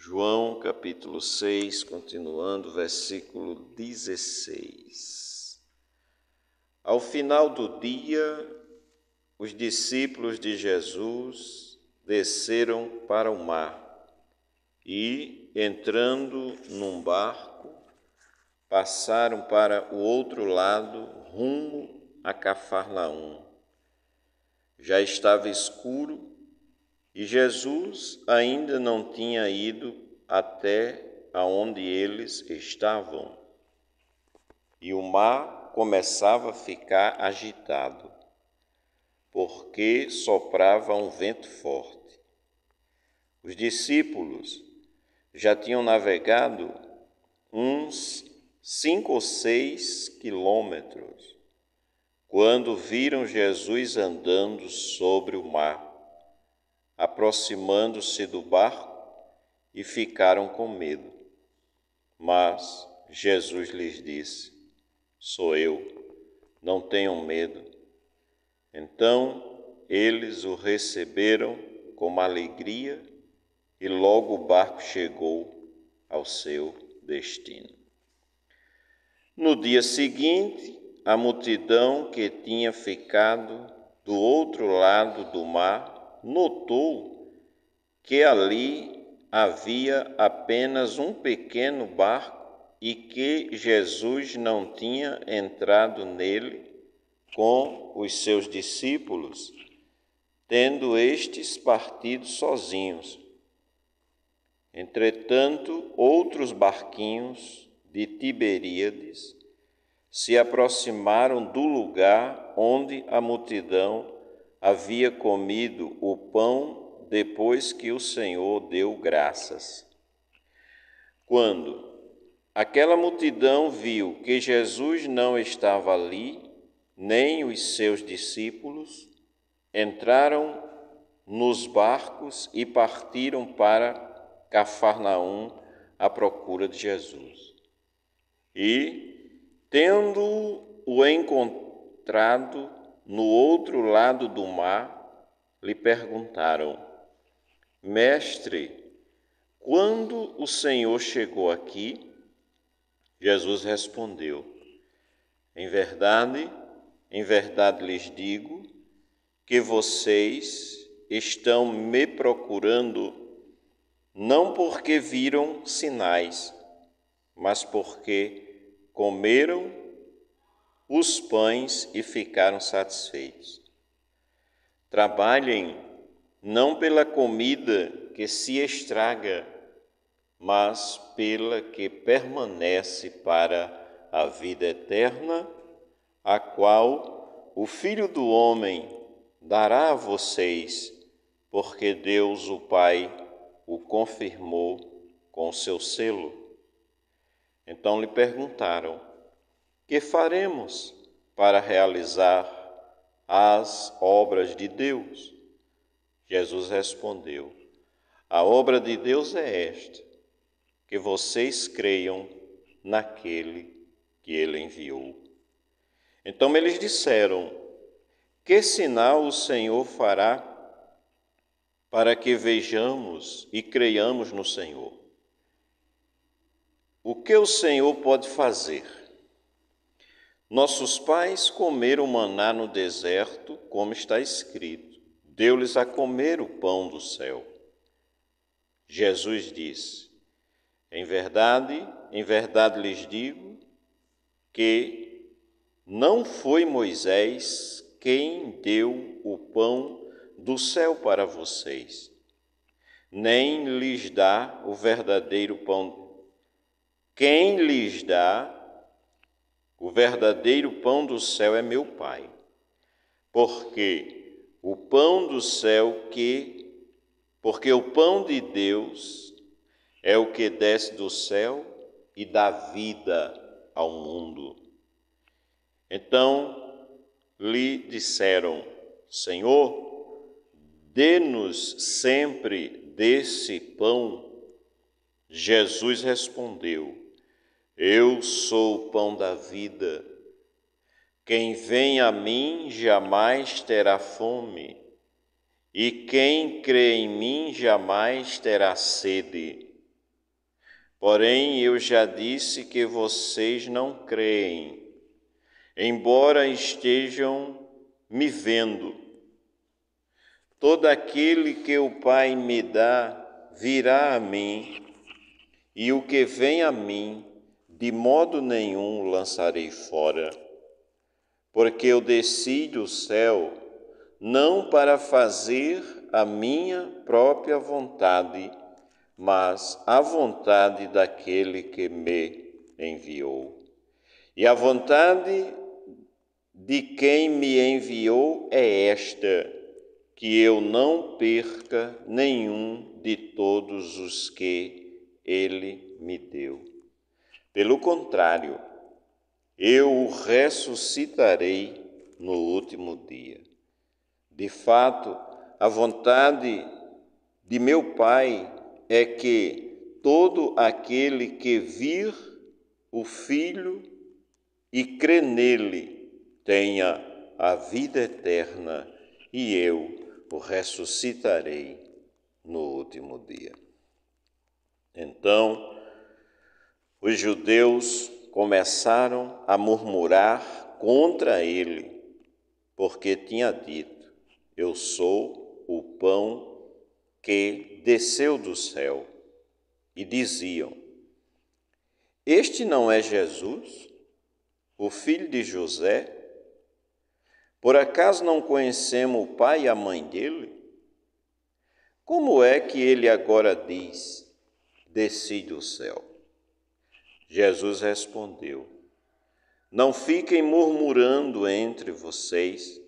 João capítulo 6, continuando, versículo 16. Ao final do dia, os discípulos de Jesus desceram para o mar e, entrando num barco, passaram para o outro lado, rumo a Cafarnaum. Já estava escuro e Jesus ainda não tinha ido até aonde eles estavam. E o mar começava a ficar agitado, porque soprava um vento forte. Os discípulos já tinham navegado uns 5 ou 6 quilômetros, quando viram Jesus andando sobre o mar, aproximando-se do barco, e ficaram com medo. Mas Jesus lhes disse: "Sou eu, não tenham medo." Então eles o receberam com alegria e logo o barco chegou ao seu destino. No dia seguinte, a multidão que tinha ficado do outro lado do mar notou que ali havia apenas um pequeno barco e que Jesus não tinha entrado nele com os seus discípulos, tendo estes partido sozinhos. Entretanto, outros barquinhos de Tiberíades se aproximaram do lugar onde a multidão havia comido o pão depois que o Senhor deu graças. Quando aquela multidão viu que Jesus não estava ali, nem os seus discípulos, entraram nos barcos e partiram para Cafarnaum à procura de Jesus. E, tendo-o encontrado no outro lado do mar, lhe perguntaram: "Mestre, quando o Senhor chegou aqui?" Jesus respondeu: em verdade lhes digo que vocês estão me procurando não porque viram sinais, mas porque comeram os pães e ficaram satisfeitos. Trabalhem não pela comida que se estraga, mas pela que permanece para a vida eterna, a qual o Filho do Homem dará a vocês, porque Deus, o Pai, o confirmou com seu selo. Então lhe perguntaram: "Que faremos para realizar as obras de Deus?" Jesus respondeu: "A obra de Deus é esta, que vocês creiam naquele que ele enviou." Então eles disseram: "Que sinal o Senhor fará para que vejamos e creiamos no Senhor? O que o Senhor pode fazer? Nossos pais comeram maná no deserto, como está escrito: deu-lhes a comer o pão do céu." Jesus disse: em verdade lhes digo que não foi Moisés quem deu o pão do céu para vocês, nem lhes dá o verdadeiro pão. Quem lhes dá o verdadeiro pão do céu é meu Pai, porque o pão de Deus é o que desce do céu e dá vida ao mundo. Então lhe disseram: "Senhor, dê-nos sempre desse pão." Jesus respondeu: "Eu sou o pão da vida. Quem vem a mim jamais terá fome, e quem crê em mim jamais terá sede. Porém, eu já disse que vocês não creem, embora estejam me vendo. Todo aquele que o Pai me dá virá a mim, e o que vem a mim, de modo nenhum lançarei fora. Porque eu desci do céu não para fazer a minha própria vontade, mas a vontade daquele que me enviou. E a vontade de quem me enviou é esta, que eu não perca nenhum de todos os que ele me deu. Pelo contrário, eu o ressuscitarei no último dia. De fato, a vontade de meu Pai é que todo aquele que vir o Filho e crê nele tenha a vida eterna, e eu o ressuscitarei no último dia. Então, os judeus começaram a murmurar contra ele, porque tinha dito: eu sou o pão que desceu do céu. E diziam: este não é Jesus, o filho de José? Por acaso não conhecemos o pai e a mãe dele? Como é que ele agora diz: desci do céu? Jesus respondeu: não fiquem murmurando entre vocês.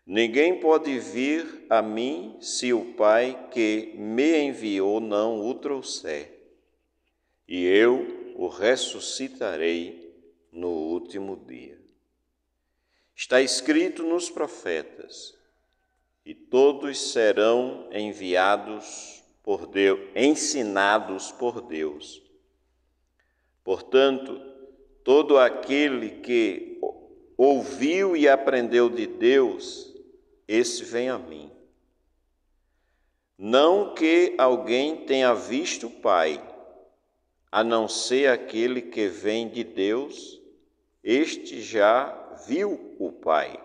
Ninguém pode vir a mim se o Pai que me enviou não o trouxer, e eu o ressuscitarei no último dia. Está escrito nos profetas: e todos serão enviados por Deus, ensinados por Deus. Portanto, todo aquele que ouviu e aprendeu de Deus, esse vem a mim. Não que alguém tenha visto o Pai, a não ser aquele que vem de Deus, este já viu o Pai.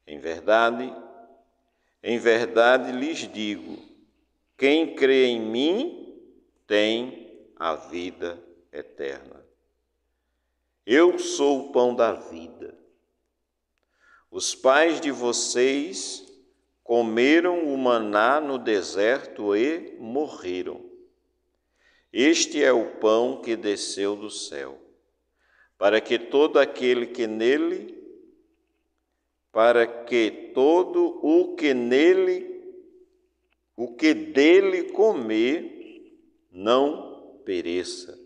Em verdade lhes digo, quem crê em mim tem a vida eterna. Eu sou o pão da vida. Os pais de vocês comeram o maná no deserto e morreram. Este é o pão que desceu do céu, para que todo o que dele comer não pereça.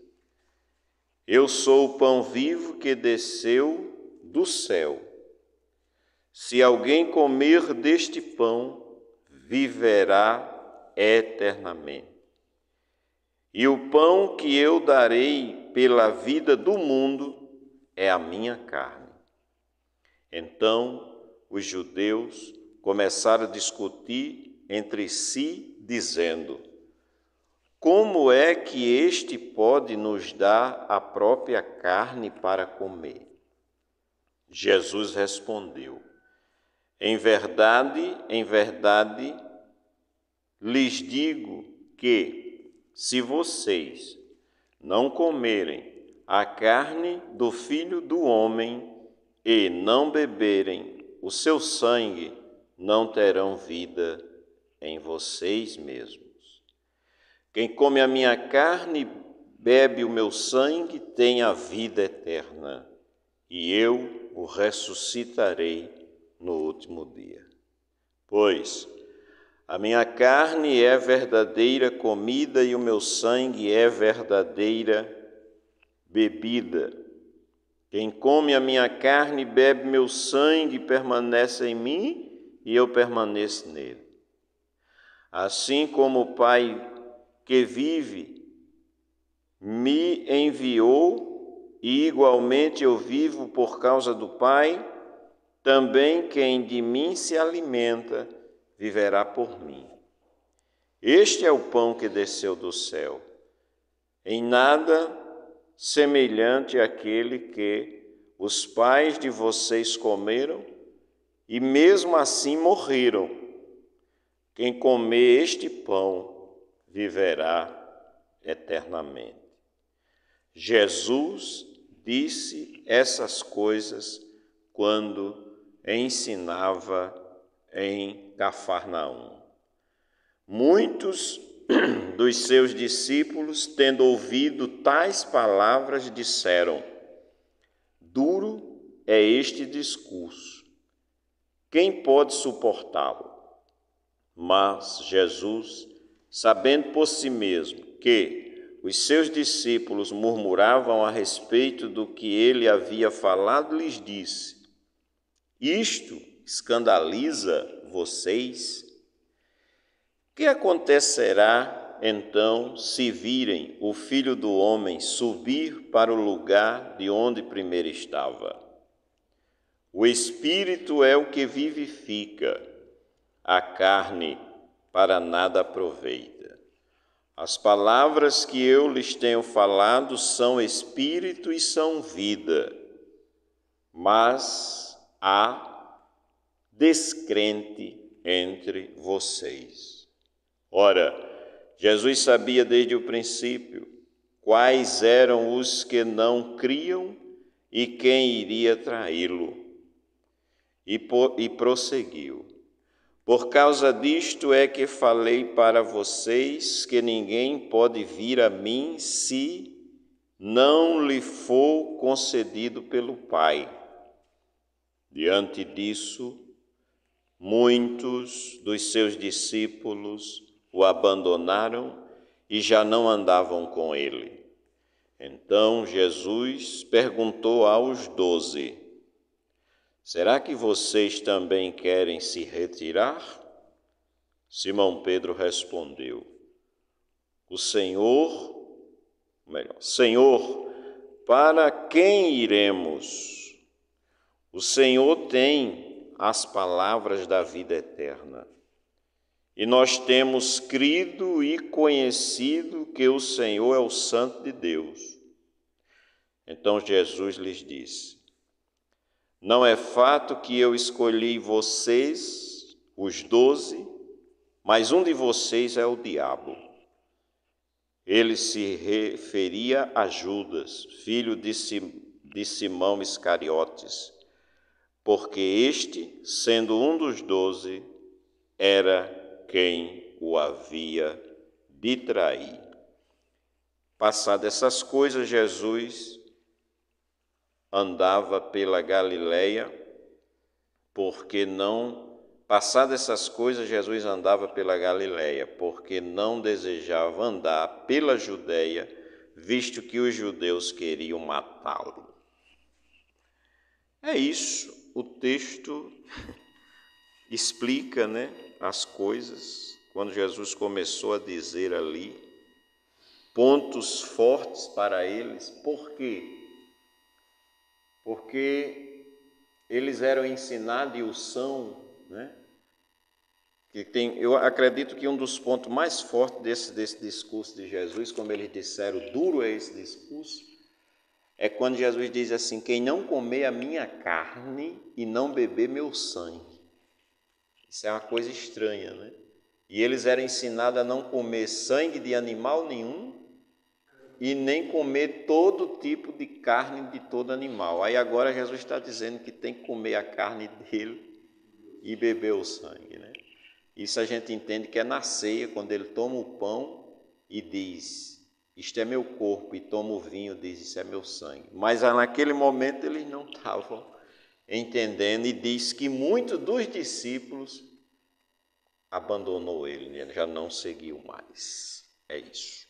Eu sou o pão vivo que desceu do céu. Se alguém comer deste pão, viverá eternamente. E o pão que eu darei pela vida do mundo é a minha carne. Então os judeus começaram a discutir entre si, dizendo: como é que este pode nos dar a própria carne para comer? Jesus respondeu: em verdade, lhes digo que, se vocês não comerem a carne do Filho do Homem e não beberem o seu sangue, não terão vida em vocês mesmos. Quem come a minha carne e bebe o meu sangue tem a vida eterna, e eu o ressuscitarei no último dia. Pois a minha carne é verdadeira comida e o meu sangue é verdadeira bebida. Quem come a minha carne e bebe meu sangue permanece em mim e eu permaneço nele. Assim como o Pai que vive me enviou, e igualmente eu vivo por causa do Pai, também quem de mim se alimenta viverá por mim. Este é o pão que desceu do céu, em nada semelhante àquele que os pais de vocês comeram e mesmo assim morreram. Quem comer este pão viverá eternamente. Jesus disse essas coisas quando ensinava em Cafarnaum. Muitos dos seus discípulos, tendo ouvido tais palavras, disseram: duro é este discurso, quem pode suportá-lo? Mas Jesus, sabendo por si mesmo que os seus discípulos murmuravam a respeito do que ele havia falado, lhes disse: isto escandaliza vocês? Que acontecerá então se virem o Filho do Homem subir para o lugar de onde primeiro estava? O Espírito é o que vivifica, a carne para nada aproveita. As palavras que eu lhes tenho falado são espírito e são vida, mas há descrente entre vocês. Ora, Jesus sabia desde o princípio quais eram os que não criam e quem iria traí-lo. E prosseguiu: por causa disto é que falei para vocês que ninguém pode vir a mim se não lhe for concedido pelo Pai. Diante disso, muitos dos seus discípulos o abandonaram e já não andavam com ele. Então Jesus perguntou aos 12: será que vocês também querem se retirar? Simão Pedro respondeu: Senhor, para quem iremos? O Senhor tem as palavras da vida eterna. E nós temos crido e conhecido que o Senhor é o Santo de Deus. Então Jesus lhes disse: não é fato que eu escolhi vocês, os 12, mas um de vocês é o diabo. Ele se referia a Judas, filho de Simão Iscariotes, porque este, sendo um dos 12, era quem o havia de trair. Passadas essas coisas, Jesus andava pela Galileia, porque não desejava andar pela Judeia, visto que os judeus queriam matá-lo. É isso, o texto explica, as coisas, quando Jesus começou a dizer ali, pontos fortes para eles. Por quê? Porque eles eram ensinados e o são, eu acredito que um dos pontos mais fortes desse discurso de Jesus, como eles disseram, duro é esse discurso, é quando Jesus diz assim: quem não comer a minha carne e não beber meu sangue. Isso é uma coisa estranha, E eles eram ensinados a não comer sangue de animal nenhum e nem comer todo tipo de carne de todo animal. Aí agora Jesus está dizendo que tem que comer a carne dele e beber o sangue, Isso a gente entende que é na ceia, quando ele toma o pão e diz: isto é meu corpo, e toma o vinho e diz: isso é meu sangue. Mas naquele momento eles não estavam entendendo, e diz que muitos dos discípulos abandonou ele já não seguiu mais. É isso.